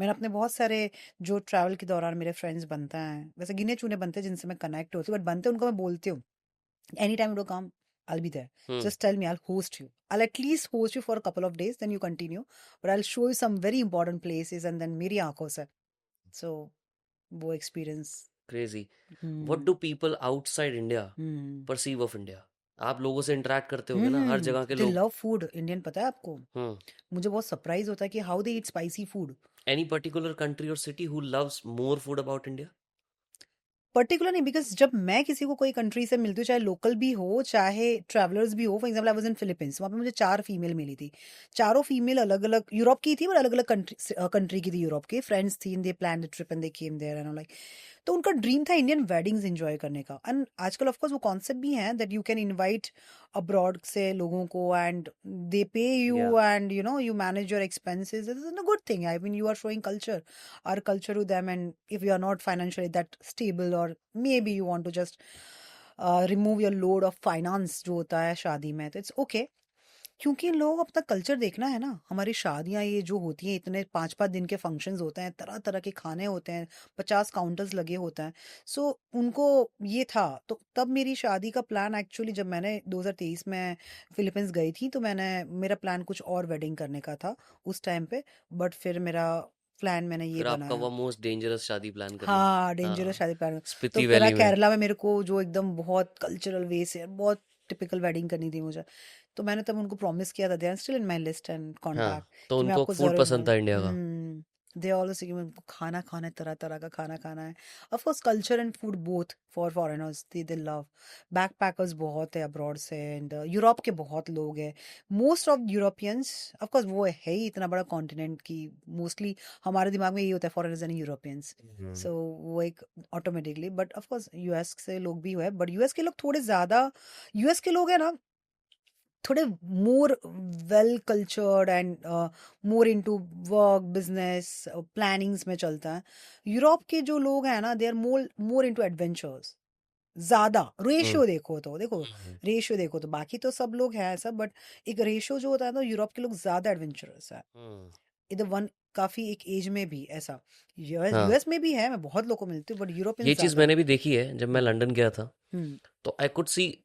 मैंने अपने बहुत सारे जो ट्रैवल के दौरान मेरे फ्रेंड्स बनते हैं, वैसे गिने चुने बनते हैं जिनसे मैं कनेक्ट होती हूँ, बट बनते उनको मैं बोलती हूँ any time you come, I'll be there. Hmm. Just tell me, I'll host you. I'll at least host you for a couple of days, then you continue. But I'll show you some very important places and then मेरी आंखों से. So वो experience. Crazy. What hmm do people outside India hmm perceive of India? आप लोगों से interact करते होगे ना, हर जगह के दे लोग। लव फूड इंडियन, पता है आपको? हम्म। मुझे बहुत सरप्राइज होता है कि how they eat spicy food. Any particular country और city who loves more food about India? Particular नहीं, बिकॉज जब मैं किसी को कोई कंट्री से मिलती हूँ, चाहे लोकल भी हो चाहे ट्रैवलर्स भी हो, for example I was in Philippines, वहाँ पे मुझे 4 फीमेल मिली थी. चारों फीमेल अलग अलग यूरोप की थी, बट अलग अलग कंट्री की थी. यूरोप की फ्रेंड्स थी, they plan the trip and they came there and like. तो उनका ड्रीम था इंडियन वेडिंग्स एंजॉय करने का. एंड आजकल ऑफ कोर्स वो कॉन्सेप्ट भी है that you can invite abroad से लोगों को एंड दे पे या you and you know you manage your expenses. It is a good thing. I mean you are showing culture, our culture to them, and if you are not financially that stable, or maybe you want to just remove your load of finance जो होता है शादी में, तो it's okay. क्योंकि इन लोगों को अपना कल्चर देखना है ना. हमारी शादियां ये जो होती हैं, इतने 5-5 दिन के फंक्शंस होते हैं, तरह तरह के खाने होते हैं, 50 काउंटर्स लगे होते हैं. सो उनको ये था. तो तब मेरी शादी का प्लान एक्चुअली, जब मैंने 2023 में फिलीपींस गई थी, तो मैंने मेरा प्लान कुछ और वेडिंग करने का था उस टाइम पे. बट फिर मेरा प्लान मैंने ये फिर आपका बनाया. वो मोस्ट डेंजरस शादी प्लान कर लिया। हाँ, डेंजरस हाँ, शादी प्लान. तो स्पीति मेरा वैली में। केरला में मेरे को जो एकदम बहुत कल्चरल वे से बहुत टिपिकल वेडिंग करनी थी मुझे. तो मैंने तब उनको प्रॉमिस किया था, they are still in my list and हाँ, कांटेक्ट, तो कि मैं उनको आपको फूड जरूर पसंद था इंडिया का। दे ऑलवेज कि उनको खाना खाना है, तरह तरह का खाना खाना है. Of course culture and food both for foreigners, they love. Backpackers बहुत है अब्रॉड से, एंड यूरोप के बहुत लोग हैं. Most of Europeans, of course वो है ही इतना बड़ा कॉन्टिनेंट की मोस्टली हमारे दिमाग में यही होता है फॉरेनर्स एंड यूरोपियंस. हम्म। सो वो एक automatically, but of course US से लोग भी हुए, बट यूएस के लोग थोड़े ज्यादा, यूएस के लोग है ना थोड़े more well cultured and more into work business plannings में चलता है. यूरोप के जो लोग हैं ना, they are more more into adventures ज्यादा. हम्म। रेशियो देखो तो देखो, हम्म। रेशियो देखो तो बाकी तो सब लोग हैं ऐसा, बट एक रेशियो जो होता है ना, यूरोप के लोग ज्यादा एडवेंचरस है. हम्म। इधर वन काफी एक एज में भी ऐसा. यूएस हाँ, यूएस में भी है, मैं बहुत लोग को मिलती हूँ, बट यूरोपियन ये चीज ज्यादा. मैंने भी देखी है जब मैं हम्म लंदन गया था। हम्म तो I could see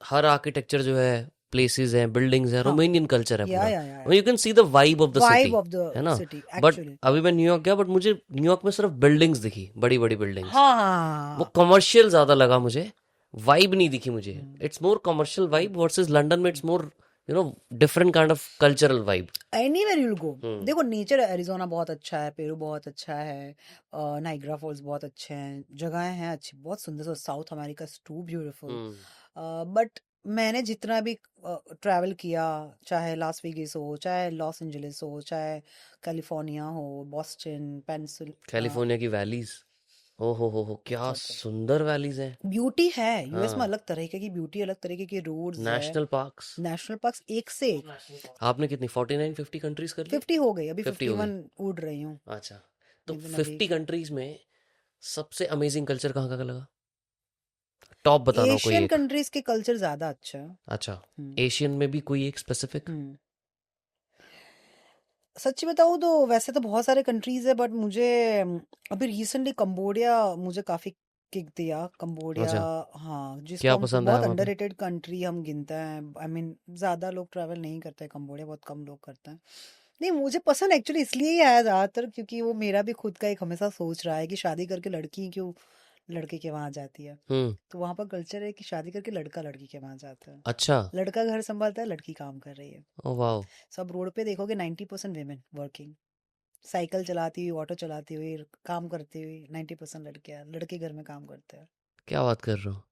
her architecture जो है, प्लेसेस हैं, बिल्डिंग्स हैं, हाँ, रोमानियन कल्चर है पूरा। या you can see the vibe of the vibe city, of the है ना? City but actually. अभी मैं न्यूयॉर्क गया, बट मुझे न्यूयॉर्क में सिर्फ बिल्डिंग्स दिखी, बड़ी बड़ी बिल्डिंग्स। हाँ वो हाँ कमर्शियल ज्यादा लगा मुझे, वाइब नहीं दिखी मुझे। हाँ. It's more commercial vibe versus London में it's more different kind of cultural vibe. Anywhere you go, hmm. देखो नेचर, एरिजोना बहुत अच्छा है, पेरू बहुत अच्छा है, नाइग्रा फॉल्स बहुत अच्छे हैं, जगहें हैं अच्छी, बहुत सुंदर. South America is too beautiful. Hmm. But मैंने जितना भी ट्रैवल किया, चाहे लास वेगास हो, चाहे लॉस एंजलिस हो, चाहे कैलिफोर्निया हो, बॉस्टन, पेंसिल, कैलिफोर्निया की वैलीज, ओ हो, क्या बहुत सुंदर वैलीज हैं। ब्यूटी है. यूएस में हाँ, अलग तरीके की ब्यूटी, अलग तरीके के रोड्स है. National parks. नेशनल पार्क्स एक से एक. आपने कितनी 49-50 कंट्रीज कर ली? 50 हो गई, अभी 50 हो गई। 51 उड़ रही हूँ. अच्छा, तो with in a 50 week. Countries में सबसे अमेजिंग कल्चर कहाँ का लगा? टॉप बताना हो कोई एशियन एक। कंट्रीज के कल्चर ज्यादा अच्छा है. अच्छा, हम्म एशियन में भी कोई एक स्पेसिफिक? हम्म सच्ची बताऊँ तो वैसे तो बहुत सारे कंट्रीज है, बट मुझे अभी रिसेंटली कंबोडिया मुझे काफी किक दिया. कंबोडिया, अच्छा, हाँ, जिसको क्या हम पसंद आया बहुत वहाँ पे? अंडररेटेड कंट्री हम गिनते हैं. आई मीन ज्यादा लोग ट्रैवल नहीं करते हैं कंबोडिया, बहुत कम लोग करते हैं. नहीं, मुझे पसंद एक्चुअली इसलिए ही आया ज्यादातर, क्योंकि वो मेरा भी खुद का एक हमेशा सोच रहा है कि शादी करके लड़की क्यों लड़के के वहां जाती है. हम्म। तो वहां पर कल्चर है कि शादी करके लड़का लड़की के वहां जाता है. अच्छा। लड़का घर संभालता है, लड़की काम कर रही है. ओ वाह। सब रोड पे देखोगे 90% वेमेन वर्किंग, साइकिल चलाती हुई, ऑटो चलाती हुई, काम करती हुई. 90% लड़के हैं, लड़के घर में काम करते हैं. क्या बात कर रहे हो?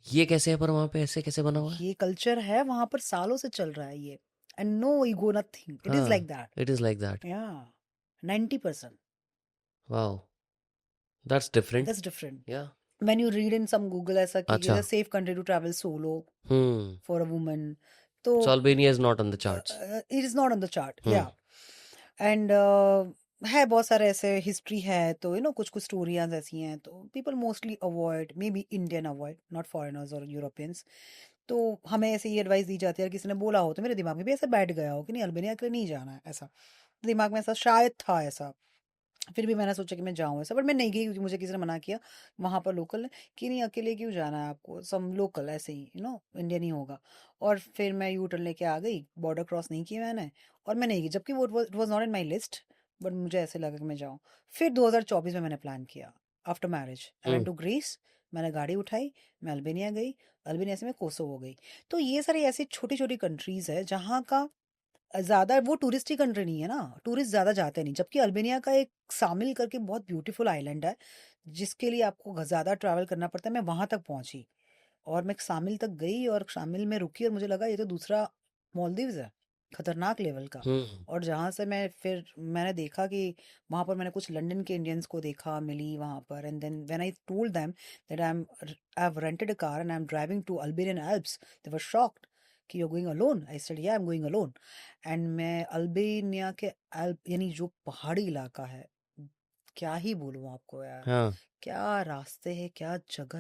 ये कैसे है पर वहाँ पे ऐसे कैसे बना हुआ है? ये कल्चर है वहां पर, सालों से चल रहा है ये. And no ego nothing, it is हाँ, like that. It is like that. Yeah 90%. वाह, that's different. That's different. Yeah. When you read in some Google ऐसा कि अच्छा। Safe country to travel solo hmm. For a woman, तो so Albania is not on the charts. It is not on the chart. Hmm. Yeah. And है बहुत सारे ऐसे history है, तो कुछ कुछ स्टोरीज ऐसी हैं, तो people mostly avoid, may be Indian avoid, not foreigners और यूरोपियंस. तो हमें ऐसे ही एडवाइस दी जाती है, किसी ने बोला हो तो मेरे दिमाग में भी ऐसा बैठ गया हो कि नहीं, अल्बानिया के लिए नहीं जाना है ऐसा. दिमाग में ऐसा शायद था ऐसा। फिर भी मैंने सोचा कि मैं जाऊँ ऐसा, बट मैं नहीं गई क्योंकि मुझे किसी ने मना किया वहाँ पर लोकल ने कि नहीं अकेले क्यों जाना है आपको, सम लोकल ऐसे ही इंडियन ही होगा। और फिर मैं यू टर्न लेके आ गई, बॉर्डर क्रॉस नहीं किया मैंने, और मैं नहीं गई, जबकि वो it was not in my list, but मुझे ऐसे लगा कि मैं जाऊँ। फिर 2024 में मैंने प्लान किया, after marriage I went hmm. To Greece. मैंने गाड़ी उठाई, मैं अल्बानिया गई, अल्बानिया से मैं कोसोवो गई। तो ये सारी ऐसी छोटी छोटी कंट्रीज है जहाँ का ज़्यादा वो टूरिस्टी कंट्री नहीं है ना, टूरिस्ट ज़्यादा जाते नहीं, जबकि अल्बानिया का एक सामिल करके बहुत ब्यूटीफुल आइलैंड है जिसके लिए आपको ज़्यादा ट्रैवल करना पड़ता है। मैं वहां तक पहुंची और मैं शामिल तक गई और शामिल में रुकी और मुझे लगा ये तो दूसरा मालदीव्स है, खतरनाक लेवल का। हम्म। और जहाँ से मैंने देखा कि वहाँ पर मैंने कुछ लंदन के इंडियंस को देखा, मिली वहाँ पर, and then when I told them that I have rented a car and I am driving to Albanian Alps, they were shocked कि you are going alone. I said yeah I am going alone. And मैं Albania के Alp यानी जो पहाड़ी इलाका है, क्या ही बोलूँ आपको यार, हाँ। क्या रास्ते हैं, क्या जगह